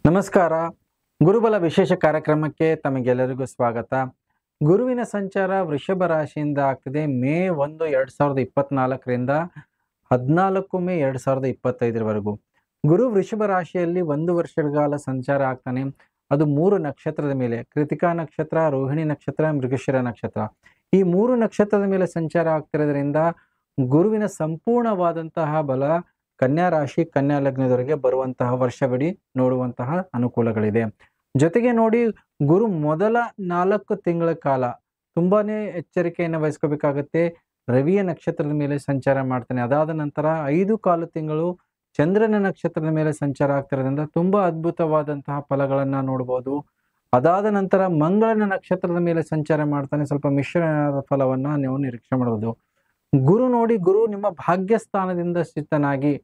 ನಮಸ್ಕಾರ. ಗುರುಬಲ ವಿಶೇಷ ಕಾರ್ಯಕ್ರಮಕ್ಕೆ ತಮಗೆಲ್ಲರಿಗೂ ಸ್ವಾಗತ. ಗುರುವಿನ ಸಂಚಾರ ವೃಷಭ ರಾಶಿಯಿಂದ ಆಗ್ತಿದೆ ಮೇ 1, 2024ರಿಂದ 14 ಮೇ 2025ರವರೆಗೂ. ಗುರು ವೃಷಭ ರಾಶಿಯಲ್ಲಿ 1 ವರ್ಷಗಳ ಕಾಲ ಸಂಚಾರ ಆಗ್ತಾನೆ. ಅದು 3 ನಕ್ಷತ್ರದ ಮೇಲೆ, ಕೃತಿಕಾ ನಕ್ಷತ್ರ, ರೋಹಿಣಿ ನಕ್ಷತ್ರ, ಮೃಗಶಿರ ನಕ್ಷತ್ರ. ಈ 3 ನಕ್ಷತ್ರದ ಮೇಲೆ ಸಂಚಾರ ಆಗ್ತಿರೋದ್ರಿಂದ ಗುರುವಿನ ಸಂಪೂರ್ಣವಾದಂತಹ ಬಲ ಕನ್ಯಾ ರಾಶಿ, ಕನ್ಯಾ ಲಗ್ನದವರೆಗೆ ಬರುವಂತಹ ವರ್ಷವಿಡೀ ನೋಡುವಂತಹ ಅನುಕೂಲಗಳಿದೆ. ಜೊತೆಗೆ ನೋಡಿ, ಗುರು ಮೊದಲ 4 ತಿಂಗಳ ಕಾಲ ತುಂಬಾನೇ ಎಚ್ಚರಿಕೆಯನ್ನು ವಹಿಸ್ಕೋಬೇಕಾಗತ್ತೆ. ರವಿಯ ನಕ್ಷತ್ರದ ಮೇಲೆ ಸಂಚಾರ ಮಾಡ್ತಾನೆ. ಅದಾದ ನಂತರ 5 ಕಾಲು ತಿಂಗಳು ಚಂದ್ರನ ನಕ್ಷತ್ರದ ಮೇಲೆ ಸಂಚಾರ ಆಗ್ತಿರೋದ್ರಿಂದ ತುಂಬಾ ಅದ್ಭುತವಾದಂತಹ ಫಲಗಳನ್ನ ನೋಡಬಹುದು. ಅದಾದ ನಂತರ ಮಂಗಳನ ನಕ್ಷತ್ರದ ಮೇಲೆ ಸಂಚಾರ ಮಾಡ್ತಾನೆ. ಸ್ವಲ್ಪ ಮಿಶ್ರ ಫಲವನ್ನ ನೀವು ನಿರೀಕ್ಷೆ ಮಾಡಬಹುದು. ಗುರು ನಿಮ್ಮ ಭಾಗ್ಯ ಸ್ಥಾನದಿಂದ ಸ್ಥಿತನಾಗಿ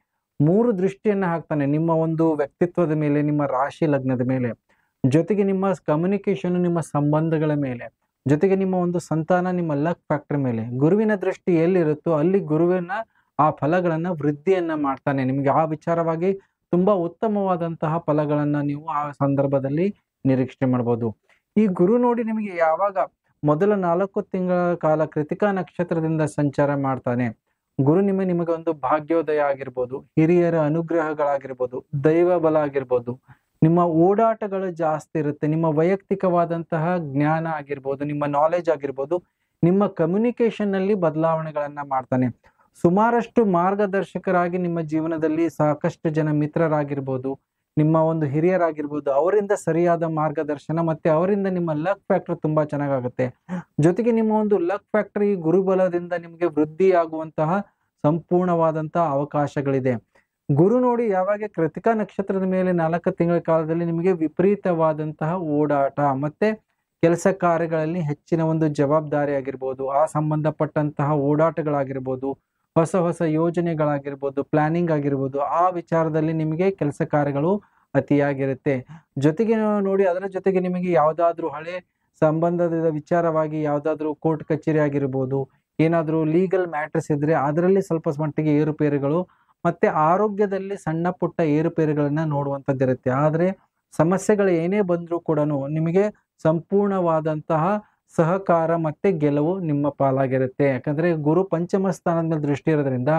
3 ದೃಷ್ಟಿಯನ್ನ ಹಾಕ್ತಾನೆ. ನಿಮ್ಮ ಒಂದು ವ್ಯಕ್ತಿತ್ವದ ಮೇಲೆ, ನಿಮ್ಮ ರಾಶಿ ಲಗ್ನದ ಮೇಲೆ, ಜೊತೆಗೆ ನಿಮ್ಮ ಕಮ್ಯುನಿಕೇಶನ್, ನಿಮ್ಮ ಸಂಬಂಧಗಳ ಮೇಲೆ, ಜೊತೆಗೆ ನಿಮ್ಮ ಒಂದು ಸಂತಾನ, ನಿಮ್ಮ ಲಕ್ ಫ್ಯಾಕ್ಟರ್ ಮೇಲೆ ಗುರುವಿನ ದೃಷ್ಟಿ ಎಲ್ಲಿರುತ್ತೋ ಅಲ್ಲಿ ಗುರುವಿನ ಆ ಫಲಗಳನ್ನ ವೃದ್ಧಿಯನ್ನ ಮಾಡ್ತಾನೆ. ನಿಮಗೆ ಆ ವಿಚಾರವಾಗಿ ತುಂಬಾ ಉತ್ತಮವಾದಂತಹ ಫಲಗಳನ್ನ ನೀವು ಆ ಸಂದರ್ಭದಲ್ಲಿ ನಿರೀಕ್ಷೆ ಮಾಡಬಹುದು. ಈ ಗುರು ನೋಡಿ ನಿಮಗೆ ಯಾವಾಗ ಮೊದಲ 4 ತಿಂಗಳ ಕಾಲ ಕೃತಿಕಾ ನಕ್ಷತ್ರದಿಂದ ಸಂಚಾರ ಮಾಡ್ತಾನೆ. ಗುರು ನಿಮಗೆ ಒಂದು ಭಾಗ್ಯೋದಯ ಆಗಿರ್ಬೋದು, ಹಿರಿಯರ ಅನುಗ್ರಹಗಳಾಗಿರ್ಬೋದು, ದೈವ ಬಲ ಆಗಿರ್ಬೋದು, ನಿಮ್ಮ ಓಡಾಟಗಳು ಜಾಸ್ತಿ ಇರುತ್ತೆ. ನಿಮ್ಮ ವೈಯಕ್ತಿಕವಾದಂತಹ ಜ್ಞಾನ ಆಗಿರ್ಬೋದು, ನಿಮ್ಮ ನಾಲೆಜ್ ಆಗಿರ್ಬೋದು, ನಿಮ್ಮ ಕಮ್ಯುನಿಕೇಶನ್ ನಲ್ಲಿ ಬದಲಾವಣೆಗಳನ್ನ ಮಾಡ್ತಾನೆ. ಸುಮಾರಷ್ಟು ಮಾರ್ಗದರ್ಶಕರಾಗಿ ನಿಮ್ಮ ಜೀವನದಲ್ಲಿ ಸಾಕಷ್ಟು ಜನ ಮಿತ್ರರಾಗಿರ್ಬೋದು, ನಿಮ್ಮ ಒಂದು ಹಿರಿಯರಾಗಿರ್ಬೋದು, ಅವರಿಂದ ಸರಿಯಾದ ಮಾರ್ಗದರ್ಶನ ಮತ್ತೆ ಅವರಿಂದ ನಿಮ್ಮ ಲಕ್ ಫ್ಯಾಕ್ಟರ್ ತುಂಬಾ ಚೆನ್ನಾಗಾಗುತ್ತೆ. ಜೊತೆಗೆ ನಿಮ್ಮ ಒಂದು ಲಕ್ ಫ್ಯಾಕ್ಟರ್ ಈ ಗುರುಬಲದಿಂದ ನಿಮಗೆ ವೃದ್ಧಿ ಆಗುವಂತಹ ಸಂಪೂರ್ಣವಾದಂತಹ ಅವಕಾಶಗಳಿದೆ. ಗುರು ನೋಡಿ ಯಾವಾಗ ಕೃತಿಕಾ ನಕ್ಷತ್ರದ ಮೇಲೆ 4 ತಿಂಗಳ ಕಾಲದಲ್ಲಿ ನಿಮಗೆ ವಿಪರೀತವಾದಂತಹ ಓಡಾಟ ಮತ್ತೆ ಕೆಲಸ ಕಾರ್ಯಗಳಲ್ಲಿ ಹೆಚ್ಚಿನ ಒಂದು ಜವಾಬ್ದಾರಿ ಆಗಿರ್ಬೋದು, ಆ ಸಂಬಂಧಪಟ್ಟಂತಹ ಓಡಾಟಗಳಾಗಿರ್ಬೋದು, ಹೊಸ ಯೋಜನೆಗಳಾಗಿರ್ಬೋದು, ಪ್ಲಾನಿಂಗ್ ಆಗಿರ್ಬೋದು, ಆ ವಿಚಾರದಲ್ಲಿ ನಿಮಗೆ ಕೆಲಸ ಕಾರ್ಯಗಳು ಅತಿಯಾಗಿರುತ್ತೆ. ಜೊತೆಗೆ ನೋಡಿ, ಅದರ ಜೊತೆಗೆ ನಿಮಗೆ ಯಾವ್ದಾದ್ರು ಹಳೆ ಸಂಬಂಧದ ವಿಚಾರವಾಗಿ ಯಾವ್ದಾದ್ರು ಕೋರ್ಟ್ ಕಚೇರಿ ಆಗಿರ್ಬೋದು, ಏನಾದ್ರೂ ಲೀಗಲ್ ಮ್ಯಾಟರ್ಸ್ ಇದ್ರೆ ಅದರಲ್ಲಿ ಸ್ವಲ್ಪ ಮಟ್ಟಿಗೆ ಏರುಪೇರುಗಳು, ಮತ್ತೆ ಆರೋಗ್ಯದಲ್ಲಿ ಸಣ್ಣ ಪುಟ್ಟ ಏರುಪೇರುಗಳನ್ನ ನೋಡುವಂತದ್ದಿರುತ್ತೆ. ಆದ್ರೆ ಸಮಸ್ಯೆಗಳು ಏನೇ ಬಂದ್ರೂ ಕೂಡ ನಿಮಗೆ ಸಂಪೂರ್ಣವಾದಂತಹ ಸಹಕಾರ ಮತ್ತೆ ಗೆಲುವು ನಿಮ್ಮ ಪಾಲಾಗಿರುತ್ತೆ. ಯಾಕಂದ್ರೆ ಗುರು ಪಂಚಮ ಸ್ಥಾನದ ಮೇಲೆ ದೃಷ್ಟಿ ಇರೋದ್ರಿಂದ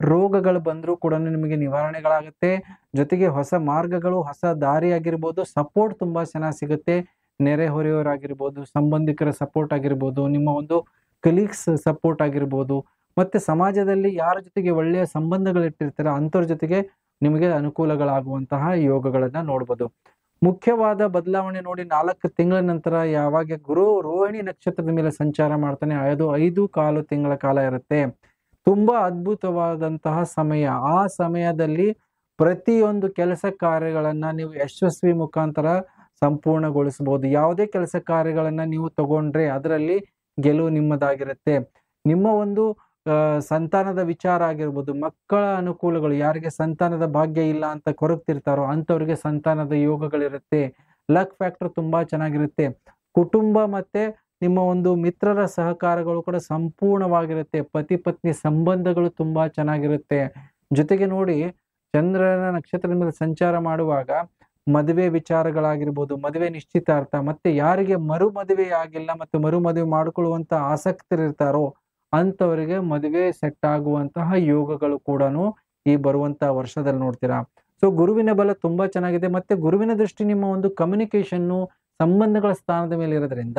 ರೋಗಗಳು ಬಂದ್ರೂ ಕೂಡ ನಿಮಗೆ ನಿವಾರಣೆಗಳಾಗುತ್ತೆ. ಜೊತೆಗೆ ಹೊಸ ಮಾರ್ಗಗಳು, ಹೊಸ ದಾರಿ ಆಗಿರ್ಬೋದು, ಸಪೋರ್ಟ್ ತುಂಬಾ ಚೆನ್ನಾಗಿ ಸಿಗುತ್ತೆ. ನೆರೆಹೊರೆಯವರಾಗಿರ್ಬೋದು, ಸಂಬಂಧಿಕರ ಸಪೋರ್ಟ್ ಆಗಿರ್ಬೋದು, ನಿಮ್ಮ ಒಂದು ಕಲೀಗ್ಸ್ ಸಪೋರ್ಟ್ ಆಗಿರ್ಬೋದು, ಮತ್ತೆ ಸಮಾಜದಲ್ಲಿ ಯಾರ ಜೊತೆಗೆ ಒಳ್ಳೆಯ ಸಂಬಂಧಗಳಿಟ್ಟಿರ್ತೀರ ಅಂಥವ್ರ ಜೊತೆಗೆ ನಿಮಗೆ ಅನುಕೂಲಗಳಾಗುವಂತಹ ಯೋಗಗಳನ್ನ ನೋಡ್ಬೋದು. ಮುಖ್ಯವಾದ ಬದಲಾವಣೆ ನೋಡಿ, 4 ತಿಂಗಳ ನಂತರ ಯಾವಾಗ ಗುರು ರೋಹಿಣಿ ನಕ್ಷತ್ರದ ಮೇಲೆ ಸಂಚಾರ ಮಾಡ್ತಾನೆ, ಅದು 5 ಕಾಲು ತಿಂಗಳ ಕಾಲ ಇರುತ್ತೆ. ತುಂಬಾ ಅದ್ಭುತವಾದಂತಹ ಸಮಯ. ಆ ಸಮಯದಲ್ಲಿ ಪ್ರತಿಯೊಂದು ಕೆಲಸ ಕಾರ್ಯಗಳನ್ನ ನೀವು ಯಶಸ್ವಿ ಮುಖಾಂತರ ಸಂಪೂರ್ಣಗೊಳಿಸಬಹುದು. ಯಾವುದೇ ಕೆಲಸ ಕಾರ್ಯಗಳನ್ನ ನೀವು ತಗೊಂಡ್ರೆ ಅದರಲ್ಲಿ ಗೆಲುವು ನಿಮ್ಮದಾಗಿರುತ್ತೆ. ನಿಮ್ಮ ಒಂದು ಸಂತಾನದ ವಿಚಾರ ಆಗಿರ್ಬೋದು, ಮಕ್ಕಳ ಅನುಕೂಲಗಳು, ಯಾರಿಗೆ ಸಂತಾನದ ಭಾಗ್ಯ ಇಲ್ಲ ಅಂತ ಕೊರಗ್ತಿರ್ತಾರೋ ಅಂಥವ್ರಿಗೆ ಸಂತಾನದ ಯೋಗಗಳಿರುತ್ತೆ. ಲಕ್ ಫ್ಯಾಕ್ಟರ್ ತುಂಬಾ ಚೆನ್ನಾಗಿರುತ್ತೆ. ಕುಟುಂಬ ಮತ್ತೆ ನಿಮ್ಮ ಒಂದು ಮಿತ್ರರ ಸಹಕಾರಗಳು ಕೂಡ ಸಂಪೂರ್ಣವಾಗಿರುತ್ತೆ. ಪತಿ ಪತ್ನಿ ಸಂಬಂಧಗಳು ತುಂಬಾ ಚೆನ್ನಾಗಿರುತ್ತೆ. ಜೊತೆಗೆ ನೋಡಿ, ಚಂದ್ರನ ನಕ್ಷತ್ರದ ಮೇಲೆ ಸಂಚಾರ ಮಾಡುವಾಗ ಮದುವೆ ವಿಚಾರಗಳಾಗಿರ್ಬೋದು, ಮದುವೆ ನಿಶ್ಚಿತಾರ್ಥ, ಮತ್ತೆ ಯಾರಿಗೆ ಮದುವೆ ಆಗಿಲ್ಲ ಮತ್ತೆ ಮದುವೆ ಮಾಡಿಕೊಳ್ಳುವಂತ ಆಸಕ್ತರಿರ್ತಾರೋ ಅಂಥವರಿಗೆ ಮದುವೆ ಸೆಟ್ ಆಗುವಂತಹ ಯೋಗಗಳು ಕೂಡ ಈ ಬರುವಂತಹ ವರ್ಷದಲ್ಲಿ ನೋಡ್ತೀರಾ. ಸೊ ಗುರುವಿನ ಬಲ ತುಂಬಾ ಚೆನ್ನಾಗಿದೆ. ಮತ್ತೆ ಗುರುವಿನ ದೃಷ್ಟಿ ನಿಮ್ಮ ಒಂದು ಕಮ್ಯುನಿಕೇಶನ್ನು, ಸಂಬಂಧಗಳ ಸ್ಥಾನದ ಮೇಲೆ ಇರೋದ್ರಿಂದ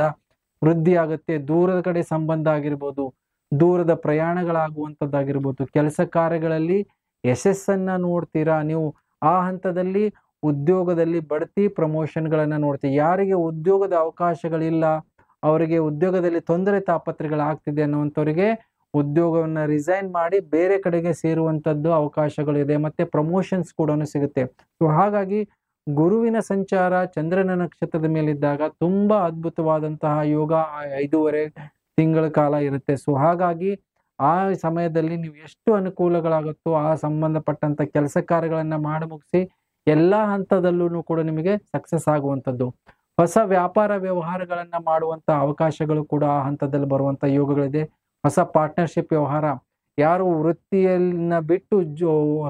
ವೃದ್ಧಿ ಆಗುತ್ತೆ. ದೂರದ ಕಡೆ ಸಂಬಂಧ ಆಗಿರ್ಬೋದು, ದೂರದ ಪ್ರಯಾಣಗಳಾಗುವಂಥದ್ದಾಗಿರ್ಬೋದು, ಕೆಲಸ ಕಾರ್ಯಗಳಲ್ಲಿ ಯಶಸ್ಸನ್ನ ನೋಡ್ತೀರಾ ನೀವು. ಆ ಹಂತದಲ್ಲಿ ಉದ್ಯೋಗದಲ್ಲಿ ಬಡ್ತಿ, ಪ್ರಮೋಷನ್ಗಳನ್ನ ನೋಡ್ತೀವಿ. ಯಾರಿಗೆ ಉದ್ಯೋಗದ ಅವಕಾಶಗಳಿಲ್ಲ, ಅವರಿಗೆ ಉದ್ಯೋಗದಲ್ಲಿ ತೊಂದರೆ ತಾಪತ್ರೆಗಳಾಗ್ತಿದೆ ಅನ್ನುವಂಥವ್ರಿಗೆ ಉದ್ಯೋಗವನ್ನ ರಿಸೈನ್ ಮಾಡಿ ಬೇರೆ ಕಡೆಗೆ ಸೇರುವಂತದ್ದು ಅವಕಾಶಗಳಿದೆ. ಮತ್ತೆ ಪ್ರಮೋಷನ್ಸ್ ಕೂಡ ಸಿಗುತ್ತೆ. ಸೊ ಹಾಗಾಗಿ ಗುರುವಿನ ಸಂಚಾರ ಚಂದ್ರನ ನಕ್ಷತ್ರದ ಮೇಲಿದ್ದಾಗ ತುಂಬಾ ಅದ್ಭುತವಾದಂತಹ ಯೋಗ 5.5 ತಿಂಗಳ ಕಾಲ ಇರುತ್ತೆ. ಸೊ ಹಾಗಾಗಿ ಆ ಸಮಯದಲ್ಲಿ ನೀವು ಎಷ್ಟು ಅನುಕೂಲಗಳಾಗುತ್ತೋ ಆ ಸಂಬಂಧಪಟ್ಟಂತ ಕೆಲಸ ಕಾರ್ಯಗಳನ್ನ ಮಾಡಿ ಮುಗಿಸಿ ಎಲ್ಲಾ ಹಂತದಲ್ಲೂ ಕೂಡ ನಿಮಗೆ ಸಕ್ಸಸ್ ಆಗುವಂಥದ್ದು. ಹೊಸ ವ್ಯಾಪಾರ ವ್ಯವಹಾರಗಳನ್ನ ಮಾಡುವಂತ ಅವಕಾಶಗಳು ಕೂಡ ಆ ಹಂತದಲ್ಲಿ ಬರುವಂತ ಯೋಗಗಳಿದೆ. ಹೊಸ ಪಾರ್ಟ್ನರ್ಶಿಪ್ ವ್ಯವಹಾರ, ಯಾರು ವೃತ್ತಿಯನ್ನ ಬಿಟ್ಟು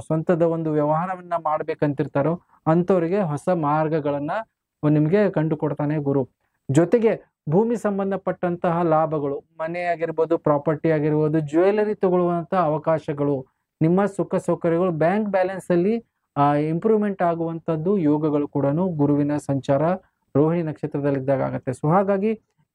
ಸ್ವಂತದ ಒಂದು ವ್ಯವಹಾರವನ್ನ ಮಾಡ್ಬೇಕಂತಿರ್ತಾರೋ ಅಂಥವ್ರಿಗೆ ಹೊಸ ಮಾರ್ಗಗಳನ್ನ ನಿಮ್ಗೆ ಕಂಡು ಕೊಡ್ತಾನೆ ಗುರು. ಜೊತೆಗೆ ಭೂಮಿ ಸಂಬಂಧಪಟ್ಟಂತಹ ಲಾಭಗಳು, ಮನೆ ಆಗಿರ್ಬೋದು, ಪ್ರಾಪರ್ಟಿ ಆಗಿರ್ಬೋದು, ಜ್ಯುವೆಲರಿ ತಗೊಳ್ಳುವಂತಹ ಅವಕಾಶಗಳು, ನಿಮ್ಮ ಸುಖ ಸೌಕರ್ಯಗಳು, ಬ್ಯಾಂಕ್ ಬ್ಯಾಲೆನ್ಸ್ ಅಲ್ಲಿ ಇಂಪ್ರೂವ್ಮೆಂಟ್ ಆಗುವಂತದ್ದು ಯೋಗಗಳು ಕೂಡ ಗುರುವಿನ ಸಂಚಾರ ರೋಹಿಣಿ ನಕ್ಷತ್ರದಲ್ಲಿದ್ದಾಗ ಆಗತ್ತೆ. ಸೊ ಹಾಗಾಗಿ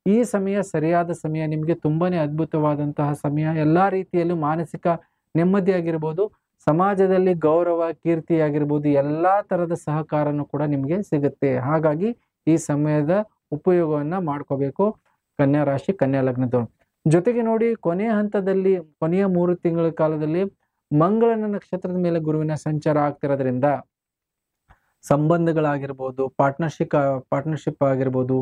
ಈ ಸಮಯ ಸರಿಯಾದ ಸಮಯ, ನಿಮ್ಗೆ ತುಂಬಾನೇ ಅದ್ಭುತವಾದಂತಹ ಸಮಯ. ಎಲ್ಲಾ ರೀತಿಯಲ್ಲೂ ಮಾನಸಿಕ ನೆಮ್ಮದಿ ಆಗಿರ್ಬೋದು, ಸಮಾಜದಲ್ಲಿ ಗೌರವ ಕೀರ್ತಿ ಆಗಿರ್ಬೋದು, ಎಲ್ಲಾ ತರದ ಸಹಕಾರನು ಕೂಡ ನಿಮ್ಗೆ ಸಿಗುತ್ತೆ. ಹಾಗಾಗಿ ಈ ಸಮಯದ ಉಪಯೋಗವನ್ನ ಮಾಡ್ಕೋಬೇಕು ಕನ್ಯಾ ರಾಶಿ, ಕನ್ಯಾ ಲಗ್ನದವರು. ಜೊತೆಗೆ ನೋಡಿ, ಕೊನೆಯ ಹಂತದಲ್ಲಿ, ಕೊನೆಯ 3 ತಿಂಗಳ ಕಾಲದಲ್ಲಿ ಮಂಗಳನ ನಕ್ಷತ್ರದ ಮೇಲೆ ಗುರುವಿನ ಸಂಚಾರ ಆಗ್ತಿರೋದ್ರಿಂದ ಸಂಬಂಧಗಳಾಗಿರ್ಬೋದು, ಪಾರ್ಟ್ನರ್ಶಿಪ್ ಆಗಿರ್ಬೋದು,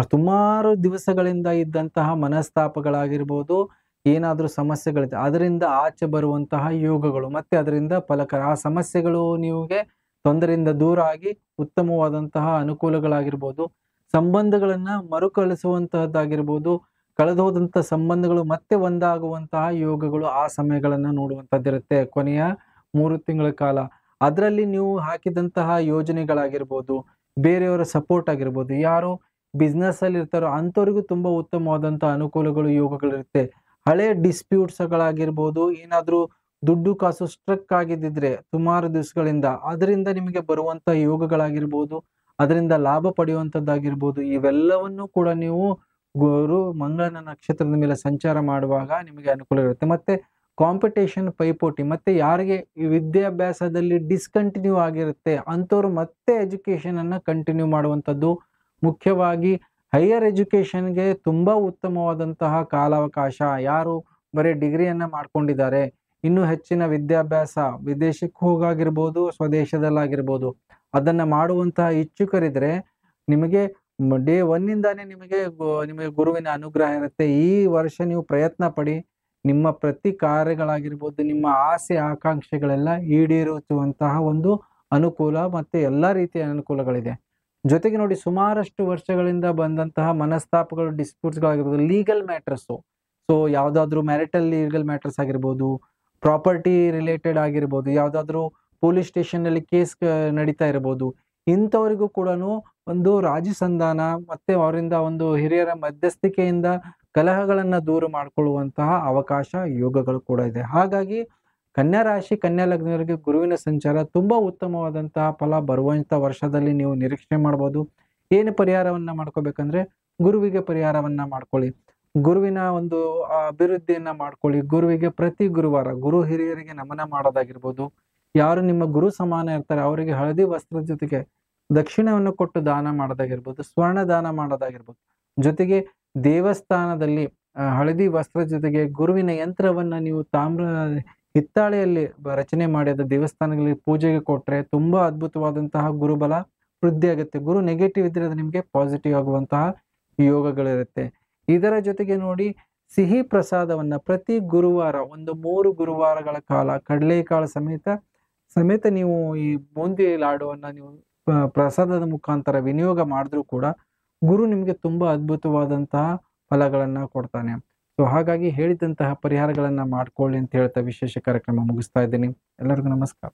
ಸುಮಾರು ದಿವಸಗಳಿಂದ ಇದ್ದಂತಹ ಮನಸ್ತಾಪಗಳಾಗಿರ್ಬೋದು, ಏನಾದ್ರೂ ಸಮಸ್ಯೆಗಳಿದೆ ಅದರಿಂದ ಆಚೆ ಬರುವಂತಹ ಯೋಗಗಳು, ಮತ್ತೆ ಅದರಿಂದ ಫಲಕರ ಆ ಸಮಸ್ಯೆಗಳು ನಿಮಗೆ ತೊಂದರೆಯಿಂದ ದೂರ ಆಗಿ ಉತ್ತಮವಾದಂತಹ ಅನುಕೂಲಗಳಾಗಿರ್ಬೋದು, ಸಂಬಂಧಗಳನ್ನ ಮರುಕಳಿಸುವಂತಹದ್ದಾಗಿರ್ಬೋದು, ಕಳೆದೋದಂತಹ ಸಂಬಂಧಗಳು ಮತ್ತೆ ಒಂದಾಗುವಂತಹ ಯೋಗಗಳು ಆ ಸಮಯಗಳನ್ನ ನೋಡುವಂತದ್ದಿರುತ್ತೆ ಕೊನೆಯ 3 ತಿಂಗಳ ಕಾಲ. ಅದರಲ್ಲಿ ನೀವು ಹಾಕಿದಂತಹ ಯೋಜನೆಗಳಾಗಿರ್ಬೋದು, ಬೇರೆಯವರ ಸಪೋರ್ಟ್ ಆಗಿರ್ಬೋದು, ಯಾರು ಬಿಸ್ನೆಸ್ ಅಲ್ಲಿ ಇರ್ತಾರೋ ಅಂಥವ್ರಿಗೂ ತುಂಬಾ ಉತ್ತಮವಾದಂತಹ ಅನುಕೂಲಗಳು ಯೋಗಗಳಿರುತ್ತೆ. ಹಳೆ ಡಿಸ್ಪ್ಯೂಟ್ಸ್ಗಳಾಗಿರ್ಬೋದು, ಏನಾದ್ರೂ ದುಡ್ಡು ಕಾಸು ಸ್ಟ್ರಕ್ ಆಗಿದ್ದಿದ್ರೆ ಸುಮಾರು ದಿವಸಗಳಿಂದ, ಅದರಿಂದ ನಿಮಗೆ ಬರುವಂತ ಯೋಗಗಳಾಗಿರ್ಬೋದು, ಅದರಿಂದ ಲಾಭ ಪಡೆಯುವಂತದ್ದಾಗಿರ್ಬೋದು, ಇವೆಲ್ಲವನ್ನು ಕೂಡ ನೀವು ಗುರು ಮಂಗಳನ ನಕ್ಷತ್ರದ ಮೇಲೆ ಸಂಚಾರ ಮಾಡುವಾಗ ನಿಮಗೆ ಅನುಕೂಲ ಇರುತ್ತೆ. ಮತ್ತೆ ಕಾಂಪಿಟೇಷನ್, ಪೈಪೋಟಿ, ಮತ್ತೆ ಯಾರಿಗೆ ಈ ವಿದ್ಯಾಭ್ಯಾಸದಲ್ಲಿ ಡಿಸ್ಕಂಟಿನ್ಯೂ ಆಗಿರುತ್ತೆ ಅಂಥವ್ರು ಮತ್ತೆ ಎಜುಕೇಶನ್ ಅನ್ನ ಕಂಟಿನ್ಯೂ ಮಾಡುವಂಥದ್ದು. ಮುಖ್ಯವಾಗಿ ಹೈಯರ್ ಎಜುಕೇಶನ್ಗೆ ತುಂಬಾ ಉತ್ತಮವಾದಂತಹ ಕಾಲಾವಕಾಶ. ಯಾರು ಬರೀ ಡಿಗ್ರಿಯನ್ನ ಮಾಡ್ಕೊಂಡಿದ್ದಾರೆ, ಇನ್ನೂ ಹೆಚ್ಚಿನ ವಿದ್ಯಾಭ್ಯಾಸ, ವಿದೇಶಕ್ಕೆ ಹೋಗಾಗಿರ್ಬೋದು, ಸ್ವದೇಶದಲ್ಲಾಗಿರ್ಬೋದು, ಅದನ್ನ ಮಾಡುವಂತಹ ಇಚ್ಛುಕರಿದ್ರೆ ನಿಮಗೆ ಡೇ 1 ಇಂದಾನೇ ನಿಮಗೆ ಗುರುವಿನ ಅನುಗ್ರಹ ಇರುತ್ತೆ. ಈ ವರ್ಷ ನೀವು ಪ್ರಯತ್ನ ಪಡಿ, ನಿಮ್ಮ ಪ್ರತಿ ಕಾರ್ಯಗಳಾಗಿರ್ಬೋದು, ನಿಮ್ಮ ಆಸೆ ಆಕಾಂಕ್ಷೆಗಳೆಲ್ಲ ಈಡೇರಿಸುವಂತಹ ಒಂದು ಅನುಕೂಲ ಮತ್ತೆ ಎಲ್ಲಾ ರೀತಿಯ ಅನುಕೂಲಗಳಿದೆ. ಜೊತೆಗೆ ನೋಡಿ, ಸುಮಾರಷ್ಟು ವರ್ಷಗಳಿಂದ ಬಂದಂತಹ ಮನಸ್ತಾಪಗಳು, ಡಿಸ್ಪ್ಯೂಟ್ಸ್ಗಳಾಗಿರ್ಬೋದು, ಲೀಗಲ್ ಮ್ಯಾಟರ್ಸ್, ಸೊ ಯಾವ್ದಾದ್ರು ಮ್ಯಾರಿಟಲ್ ಲೀಗಲ್ ಮ್ಯಾಟರ್ಸ್ ಆಗಿರ್ಬೋದು, ಪ್ರಾಪರ್ಟಿ ರಿಲೇಟೆಡ್ ಆಗಿರ್ಬೋದು, ಯಾವ್ದಾದ್ರು ಪೊಲೀಸ್ ಸ್ಟೇಷನ್ ನಲ್ಲಿ ಕೇಸ್ ನಡೀತಾ ಇರಬಹುದು, ಇಂಥವರಿಗೂ ಕೂಡ ಒಂದು ರಾಜಿ ಸಂಧಾನ ಮತ್ತೆ ಅವರಿಂದ ಒಂದು ಹಿರಿಯರ ಮಧ್ಯಸ್ಥಿಕೆಯಿಂದ ಕಲಹಗಳನ್ನ ದೂರ ಮಾಡಿಕೊಳ್ಳುವಂತಹ ಅವಕಾಶ ಯೋಗಗಳು ಕೂಡ ಇದೆ. ಹಾಗಾಗಿ ಕನ್ಯಾ ರಾಶಿ, ಕನ್ಯಾ ಲಗ್ನವರಿಗೆ ಗುರುವಿನ ಸಂಚಾರ ತುಂಬಾ ಉತ್ತಮವಾದಂತಹ ಫಲ ಬರುವಂತ ವರ್ಷದಲ್ಲಿ ನೀವು ನಿರೀಕ್ಷೆ ಮಾಡಬಹುದು. ಏನು ಪರಿಹಾರವನ್ನ ಮಾಡ್ಕೋಬೇಕಂದ್ರೆ, ಗುರುವಿಗೆ ಪರಿಹಾರವನ್ನ ಮಾಡ್ಕೊಳ್ಳಿ, ಗುರುವಿನ ಒಂದು ಅಭಿವೃದ್ಧಿಯನ್ನ ಮಾಡ್ಕೊಳ್ಳಿ. ಗುರುವಿಗೆ ಪ್ರತಿ ಗುರುವಾರ ಗುರು ಹಿರಿಯರಿಗೆ ನಮನ ಮಾಡೋದಾಗಿರ್ಬೋದು, ಯಾರು ನಿಮ್ಮ ಗುರು ಸಮಾನ ಇರ್ತಾರೆ ಅವರಿಗೆ ಹಳದಿ ವಸ್ತ್ರದ ಜೊತೆಗೆ ದಕ್ಷಿಣವನ್ನು ಕೊಟ್ಟು ದಾನ ಮಾಡೋದಾಗಿರ್ಬೋದು, ಸ್ವರ್ಣ ದಾನ ಮಾಡೋದಾಗಿರ್ಬೋದು. ಜೊತೆಗೆ ದೇವಸ್ಥಾನದಲ್ಲಿ ಹಳದಿ ವಸ್ತ್ರದ ಜೊತೆಗೆ ಗುರುವಿನ ಯಂತ್ರವನ್ನ ನೀವು ಹಿತ್ತಾಳೆಯಲ್ಲಿ ರಚನೆ ಮಾಡಿ ಅದು ದೇವಸ್ಥಾನಗಳಲ್ಲಿ ಪೂಜೆಗೆ ಕೊಟ್ರೆ ತುಂಬಾ ಅದ್ಭುತವಾದಂತಹ ಗುರುಬಲ ವೃದ್ಧಿ ಆಗುತ್ತೆ. ಗುರು ನೆಗೆಟಿವ್ ಇದ್ರೆ ಅದು ನಿಮ್ಗೆ ಪಾಸಿಟಿವ್ ಆಗುವಂತಹ ಯೋಗಗಳಿರುತ್ತೆ. ಇದರ ಜೊತೆಗೆ ನೋಡಿ, ಸಿಹಿ ಪ್ರಸಾದವನ್ನ ಪ್ರತಿ ಗುರುವಾರ ಒಂದು 3 ಗುರುವಾರಗಳ ಕಾಲ ಕಡಲೆಕಾಳು ಸಮೇತ ನೀವು ಈ ಬೂಂದಿ ಲಾಡುವನ್ನ ನೀವು ಪ್ರಸಾದದ ಮುಖಾಂತರ ವಿನಿಯೋಗ ಮಾಡಿದ್ರೂ ಕೂಡ ಗುರು ನಿಮ್ಗೆ ತುಂಬಾ ಅದ್ಭುತವಾದಂತಹ ಫಲಗಳನ್ನ ಕೊಡ್ತಾನೆ. ಸೊ ಹಾಗಾಗಿ ಹೇಳಿದಂತಹ ಪರಿಹಾರಗಳನ್ನ ಮಾಡ್ಕೊಳ್ಳಿ ಅಂತ ಹೇಳ್ತಾ ವಿಶೇಷ ಕಾರ್ಯಕ್ರಮ ಮುಗಿಸ್ತಾ ಇದ್ದೀನಿ. ಎಲ್ಲರಿಗೂ ನಮಸ್ಕಾರ.